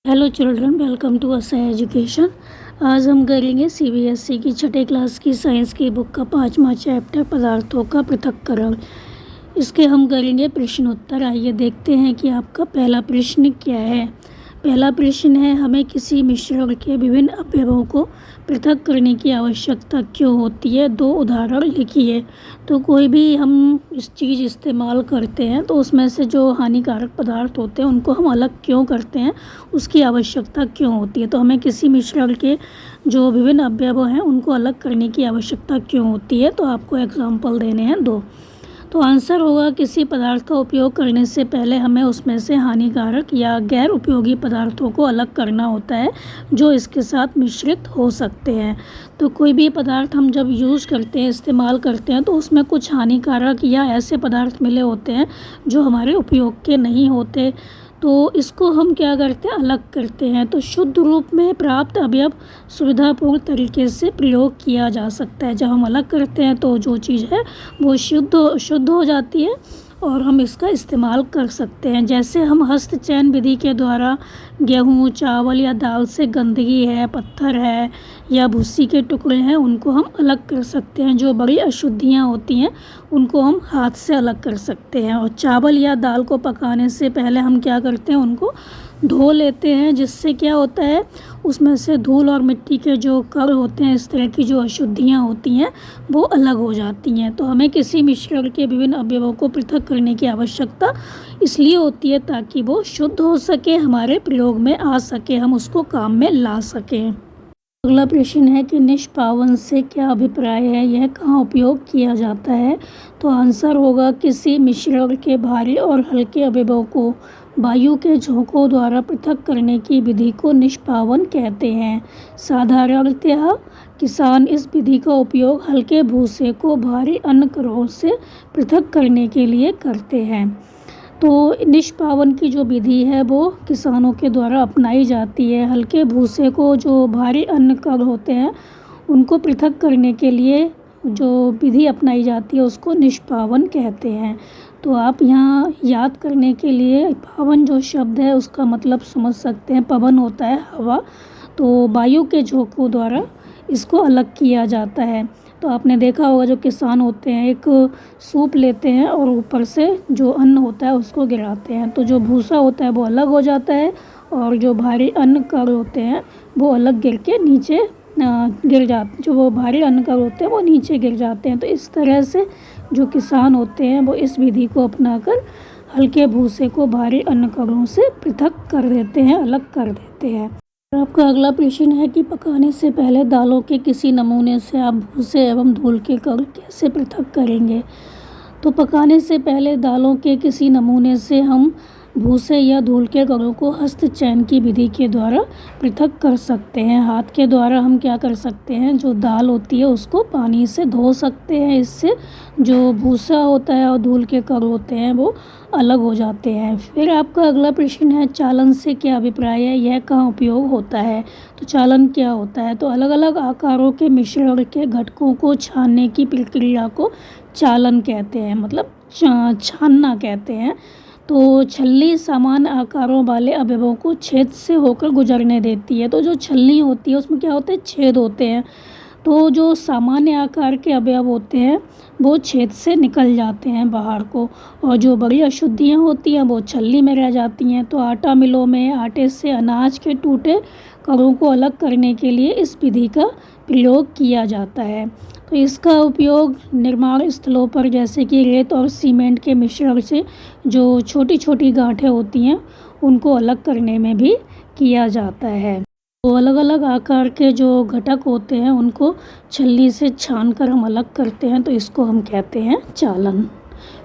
Hello children, welcome to असाई education. आज हम करेंगे सीबीएसई की छठे क्लास की साइंस की बुक का 5वां चैप्टर पदार्थों का पृथक्करण। इसके हम करेंगे प्रश्न उत्तर। आइए देखते हैं कि आपका पहला प्रश्न क्या है। पहला प्रश्न है, हमें किसी मिश्रण के विभिन्न अवयवों को पृथक करने की आवश्यकता क्यों होती है? 2 उदाहरण लिखिए। तो कोई भी हम इस चीज़ इस्तेमाल करते हैं तो उसमें से जो हानिकारक पदार्थ होते हैं उनको हम अलग क्यों करते हैं, उसकी आवश्यकता क्यों होती है। तो हमें किसी मिश्रण के जो विभिन्न अवयव हैं उनको अलग करने की आवश्यकता क्यों होती है। तो आपको एग्जाम्पल देने हैं 2। तो आंसर होगा, किसी पदार्थ का उपयोग करने से पहले हमें उसमें से हानिकारक या गैर उपयोगी पदार्थों को अलग करना होता है जो इसके साथ मिश्रित हो सकते हैं। तो कोई भी पदार्थ हम जब यूज़ करते हैं, इस्तेमाल करते हैं, तो उसमें कुछ हानिकारक या ऐसे पदार्थ मिले होते हैं जो हमारे उपयोग के नहीं होते। तो इसको हम क्या करते हैं, अलग करते हैं। तो शुद्ध रूप में प्राप्त अवयव सुविधापूर्ण तरीके से प्रयोग किया जा सकता है। जब हम अलग करते हैं तो जो चीज़ है वो शुद्ध हो जाती है और हम इसका इस्तेमाल कर सकते हैं। जैसे हम हस्तचयन विधि के द्वारा गेहूँ, चावल या दाल से गंदगी है, पत्थर है या भूसी के टुकड़े हैं, उनको हम अलग कर सकते हैं। जो बड़ी अशुद्धियाँ होती हैं उनको हम हाथ से अलग कर सकते हैं। और चावल या दाल को पकाने से पहले हम क्या करते हैं, उनको धो लेते हैं, जिससे क्या होता है, उसमें से धूल और मिट्टी के जो कण होते हैं, इस तरह की जो अशुद्धियाँ होती हैं वो अलग हो जाती हैं। तो हमें किसी मिश्रण के विभिन्न अवयवों को पृथक करने की आवश्यकता इसलिए होती है ताकि वो शुद्ध हो सके, हमारे प्रयोग में आ सके, हम उसको काम में ला सकें। अगला प्रश्न है कि निष्पावन से क्या अभिप्राय है, यह कहाँ उपयोग किया जाता है? तो आंसर होगा, किसी मिश्रण के भारी और हल्के अवयवों को वायु के झोंकों द्वारा पृथक करने की विधि को निष्पावन कहते हैं। साधारणतः किसान इस विधि का उपयोग हल्के भूसे को भारी अन्न कणों से पृथक करने के लिए करते हैं। तो निष्पावन की जो विधि है वो किसानों के द्वारा अपनाई जाती है। हल्के भूसे को, जो भारी अन्न कण होते हैं, उनको पृथक करने के लिए जो विधि अपनाई जाती है उसको निष्पावन कहते हैं। तो आप यहाँ याद करने के लिए पावन जो शब्द है उसका मतलब समझ सकते हैं। पवन होता है हवा, तो वायु के झोंकों द्वारा इसको अलग किया जाता है। तो आपने देखा होगा, जो किसान होते हैं एक सूप लेते हैं और ऊपर से जो अन्न होता है उसको गिराते हैं, तो जो भूसा होता है वो अलग हो जाता है और जो भारी अन्न कण होते हैं वो अलग गिर के नीचे जो वो भारी अन्न कण होते हैं वो नीचे गिर जाते हैं। तो इस तरह से जो किसान होते हैं वो इस विधि को अपनाकर हल्के भूसे को भारी अन्न कणों से पृथक कर देते हैं, अलग कर देते हैं। आपका अगला प्रश्न है कि पकाने से पहले दालों के किसी नमूने से आप भूसे एवं धूल के कण कैसे पृथक करेंगे? तो पकाने से पहले दालों के किसी नमूने से हम भूसे या धूल के कणों को हस्तचयन की विधि के द्वारा पृथक कर सकते हैं। हाथ के द्वारा हम क्या कर सकते हैं, जो दाल होती है उसको पानी से धो सकते हैं। इससे जो भूसा होता है और धूल के कण होते हैं वो अलग हो जाते हैं। फिर आपका अगला प्रश्न है, चालन से क्या अभिप्राय है, यह कहाँ उपयोग होता है? तो चालन क्या होता है? तो अलग अलग आकारों के मिश्रण के घटकों को छानने की प्रक्रिया को चालन कहते हैं, मतलब छानना कहते हैं। तो छलनी समान आकारों वाले अवयवों को छेद से होकर गुजरने देती है। तो जो छलनी होती है उसमें क्या होता है, छेद होते हैं। तो जो सामान्य आकार के अवयव होते हैं वो छेद से निकल जाते हैं बाहर को, और जो बड़ी अशुद्धियाँ होती हैं वो छलनी में रह जाती हैं। तो आटा मिलों में आटे से अनाज के टूटे कणों को अलग करने के लिए इस विधि का प्रयोग किया जाता है। तो इसका उपयोग निर्माण स्थलों पर, जैसे कि रेत और सीमेंट के मिश्रण से जो छोटी छोटी गांठें होती हैं उनको अलग करने में भी किया जाता है। तो अलग अलग आकार के जो घटक होते हैं उनको छलनी से छानकर हम अलग करते हैं, तो इसको हम कहते हैं चालन।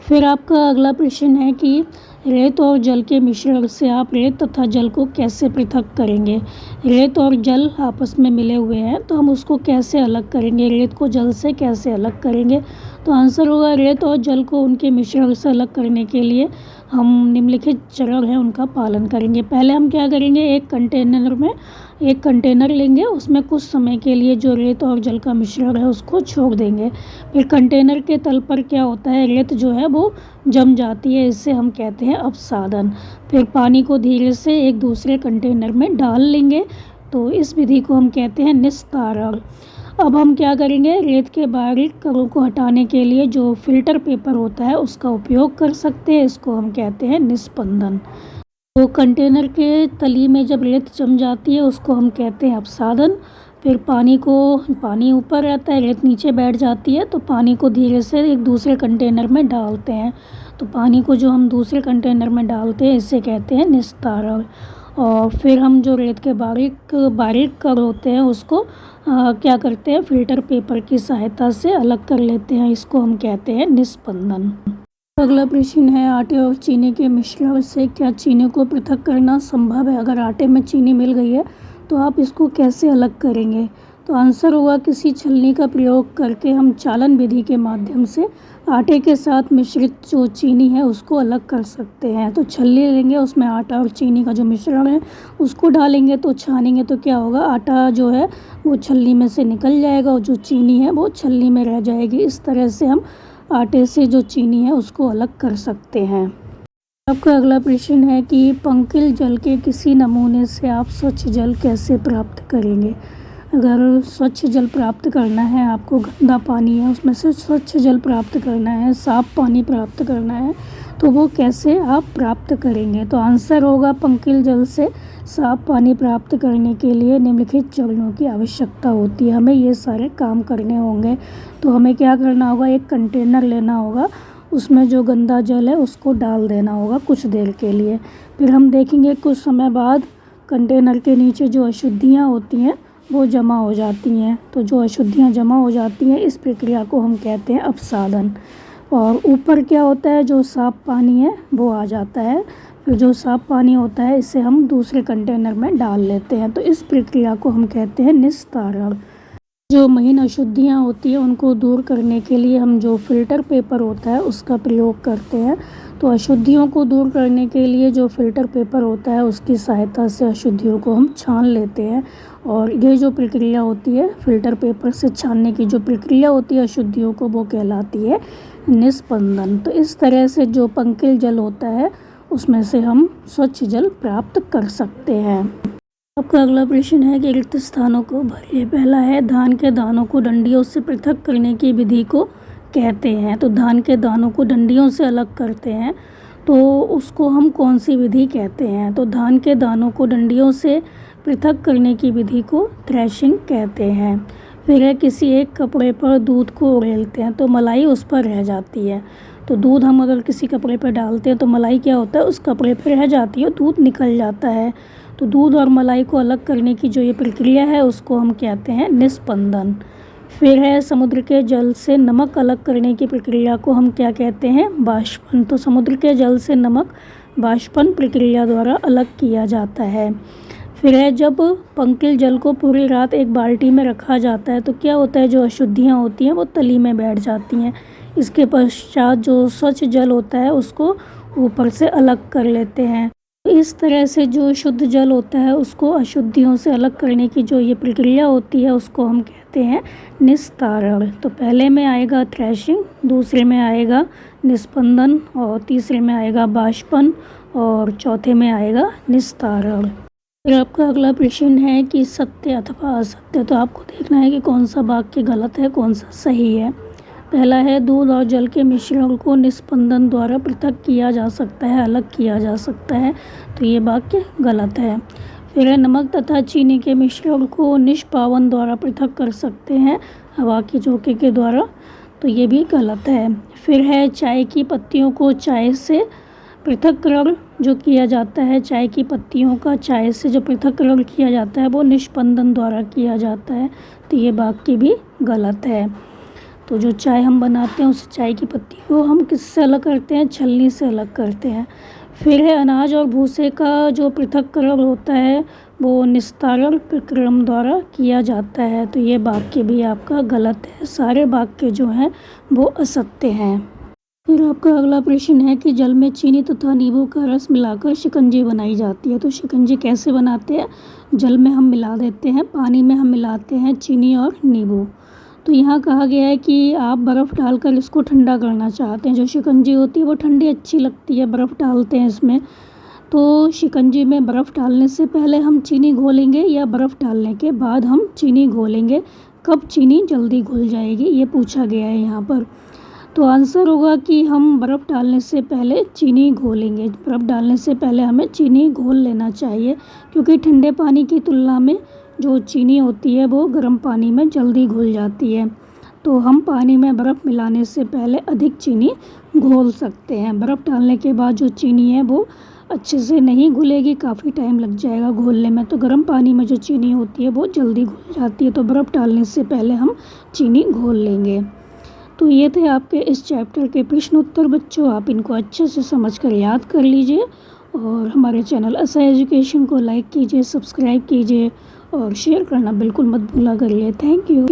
फिर आपका अगला प्रश्न है कि रेत और जल के मिश्रण से आप रेत तथा जल को कैसे पृथक करेंगे? रेत और जल आपस में मिले हुए हैं तो हम उसको कैसे अलग करेंगे, रेत को जल से कैसे अलग करेंगे? तो आंसर होगा, रेत और जल को उनके मिश्रण से अलग करने के लिए हम निम्नलिखित चरण हैं उनका पालन करेंगे। पहले हम क्या करेंगे, एक कंटेनर लेंगे, उसमें कुछ समय के लिए जो रेत और जल का मिश्रण है उसको छोड़ देंगे। फिर कंटेनर के तल पर क्या होता है, रेत जो है वो जम जाती है, इससे हम कहते हैं अपसादन। फिर पानी को धीरे से एक दूसरे कंटेनर में डाल लेंगे, तो इस विधि को हम कहते हैं निस्तारण। अब हम क्या करेंगे, रेत के बारीक कणों को हटाने के लिए जो फिल्टर पेपर होता है उसका उपयोग कर सकते हैं, इसको हम कहते हैं निस्पंदन। तो कंटेनर के तली में जब रेत जम जाती है उसको हम कहते हैं अपसादन। फिर पानी ऊपर रहता है, रेत नीचे बैठ जाती है, तो पानी को धीरे से एक दूसरे कंटेनर में डालते हैं। तो पानी को जो हम दूसरे कंटेनर में डालते हैं इसे कहते हैं निस्तारण। और फिर हम जो रेत के बारीक कण होते हैं उसको क्या करते हैं, फिल्टर पेपर की सहायता से अलग कर लेते हैं, इसको हम कहते हैं निस्पंदन। अगला प्रश्न है, आटे और चीनी के मिश्रण से क्या चीनी को पृथक करना संभव है? अगर आटे में चीनी मिल गई है तो आप इसको कैसे अलग करेंगे? तो आंसर होगा, किसी छलनी का प्रयोग करके हम चालन विधि के माध्यम से आटे के साथ मिश्रित जो चीनी है उसको अलग कर सकते हैं। तो छलनी लेंगे, उसमें आटा और चीनी का जो मिश्रण है उसको डालेंगे, तो छानेंगे तो क्या होगा, आटा जो है वो छलनी में से निकल जाएगा और जो चीनी है वो छलनी में रह जाएगी। इस तरह से हम आटे से जो चीनी है उसको अलग कर सकते हैं। आपका अगला प्रश्न है कि पंकिल जल के किसी नमूने से आप स्वच्छ जल कैसे प्राप्त करेंगे? अगर स्वच्छ जल प्राप्त करना है, आपको गंदा पानी है उसमें से स्वच्छ जल प्राप्त करना है, साफ पानी प्राप्त करना है, तो वो कैसे आप प्राप्त करेंगे? तो आंसर होगा, पंकिल जल से साफ पानी प्राप्त करने के लिए निम्नलिखित चरणों की आवश्यकता होती है। हमें ये सारे काम करने होंगे। तो हमें क्या करना होगा, एक कंटेनर लेना होगा, उसमें जो गंदा जल है उसको डाल देना होगा कुछ देर के लिए। फिर हम देखेंगे कुछ समय बाद कंटेनर के नीचे जो अशुद्धियाँ होती हैं वो जमा हो जाती हैं। तो जो अशुद्धियाँ जमा हो जाती हैं इस प्रक्रिया को हम कहते हैं अपसादन। और ऊपर क्या होता है, जो साफ़ पानी है वो आ जाता है। फिर जो साफ़ पानी होता है इसे हम दूसरे कंटेनर में डाल लेते हैं, तो इस प्रक्रिया को हम कहते हैं निस्तारण। जो महीन अशुद्धियाँ होती हैं उनको दूर करने के लिए हम जो फिल्टर पेपर होता है उसका प्रयोग करते हैं। तो अशुद्धियों को दूर करने के लिए जो फिल्टर पेपर होता है उसकी सहायता से अशुद्धियों को हम छान लेते हैं। और ये जो प्रक्रिया होती है, फिल्टर पेपर से छानने की जो प्रक्रिया होती है अशुद्धियों को, वो कहलाती है निस्पंदन। तो इस तरह से जो पंकिल जल होता है उसमें से हम स्वच्छ जल प्राप्त कर सकते हैं। आपका अगला प्रश्न है कि रिक्त स्थानों को भरिए। पहला है, धान के दानों को डंडियों से पृथक करने की विधि को कहते हैं। तो धान के दानों को डंडियों से अलग करते हैं तो उसको हम कौन सी विधि कहते हैं? तो धान के दानों को डंडियों से पृथक करने की विधि को थ्रेशिंग कहते हैं। फिर है, किसी एक कपड़े पर दूध को उड़ेलते हैं तो मलाई उस पर रह जाती है। तो दूध हम अगर किसी कपड़े पर डालते हैं तो मलाई क्या होता है, उस कपड़े पर रह जाती है, दूध निकल जाता है। तो दूध और मलाई को अलग करने की जो ये प्रक्रिया है उसको हम कहते हैं निस्पंदन। फिर है, समुद्र के जल से नमक अलग करने की प्रक्रिया को हम क्या कहते हैं, बाष्पन। तो समुद्र के जल से नमक बाष्पन प्रक्रिया द्वारा अलग किया जाता है। फिर है, जब पंकिल जल को पूरी रात एक बाल्टी में रखा जाता है तो क्या होता है, जो अशुद्धियाँ होती हैं वो तली में बैठ जाती हैं। इसके पश्चात जो स्वच्छ जल होता है उसको ऊपर से अलग कर लेते हैं। इस तरह से जो शुद्ध जल होता है उसको अशुद्धियों से अलग करने की जो ये प्रक्रिया होती है उसको हम कहते हैं निस्तारण। तो पहले में आएगा थ्रेशिंग, दूसरे में आएगा निस्पंदन, और तीसरे में आएगा बाष्पन, और चौथे में आएगा निस्तारण। फिर आपका अगला प्रश्न है कि सत्य अथवा असत्य। तो आपको देखना है कि कौन सा वाक्य गलत है, कौन सा सही है। पहला है, दूध और जल के मिश्रण को निस्पंदन द्वारा पृथक किया जा सकता है, अलग किया जा सकता है। तो ये वाक्य गलत है। फिर है, नमक तथा चीनी के मिश्रण को निष्पावन द्वारा पृथक कर सकते हैं, हवा के झोंके के द्वारा। तो ये भी गलत है। फिर है, चाय की पत्तियों को चाय से पृथक्करण जो किया जाता है, चाय की पत्तियों का चाय से जो पृथक्करण किया जाता है वो निष्पंदन द्वारा किया जाता है। तो ये वाक्य भी गलत है। तो जो चाय हम बनाते हैं उस चाय की पत्ती को हम किससे अलग करते हैं, छलनी से अलग करते हैं। फिर है, अनाज और भूसे का जो पृथक्करण होता है वो निस्तारण प्रक्रम द्वारा किया जाता है। तो ये वाक्य भी आपका गलत है। सारे वाक्य जो हैं वो असत्य हैं। फिर आपका अगला प्रश्न है कि जल में चीनी तथा नींबू का रस मिलाकर शिकंजी बनाई जाती है। तो शिकंजी कैसे बनाते हैं? जल में हम मिला देते हैं, पानी में हम मिलाते हैं चीनी और नींबू। तो यहाँ कहा गया है कि आप बर्फ़ डालकर इसको ठंडा करना चाहते हैं। जो शिकंजी होती है वो ठंडी अच्छी लगती है, बर्फ़ डालते हैं इसमें। तो शिकंजी में बर्फ़ डालने से पहले हम चीनी घोलेंगे या बर्फ़ डालने के बाद हम चीनी घोलेंगे? कब चीनी जल्दी घुल जाएगी, ये पूछा गया है यहाँ पर। तो आंसर होगा कि हम बर्फ़ डालने से पहले चीनी घोलेंगे। बर्फ़ डालने से पहले हमें चीनी घोल लेना चाहिए, क्योंकि ठंडे पानी की तुलना में जो चीनी होती है वो गर्म पानी में जल्दी घुल जाती है। तो हम पानी में बर्फ़ मिलाने से पहले अधिक चीनी घोल सकते हैं। बर्फ़ डालने के बाद जो चीनी है वो अच्छे से नहीं घुलेगी, काफ़ी टाइम लग जाएगा घोलने में। तो गर्म पानी में जो चीनी होती है वो जल्दी घुल जाती है। तो बर्फ़ डालने से पहले हम चीनी घोल लेंगे। तो ये थे आपके इस चैप्टर के प्रश्न उत्तर बच्चों। आप इनको अच्छे से समझ कर याद कर लीजिए और हमारे चैनल असा एजुकेशन को लाइक कीजिए, सब्सक्राइब कीजिए और शेयर करना बिल्कुल मत भूला करिए। Thank you.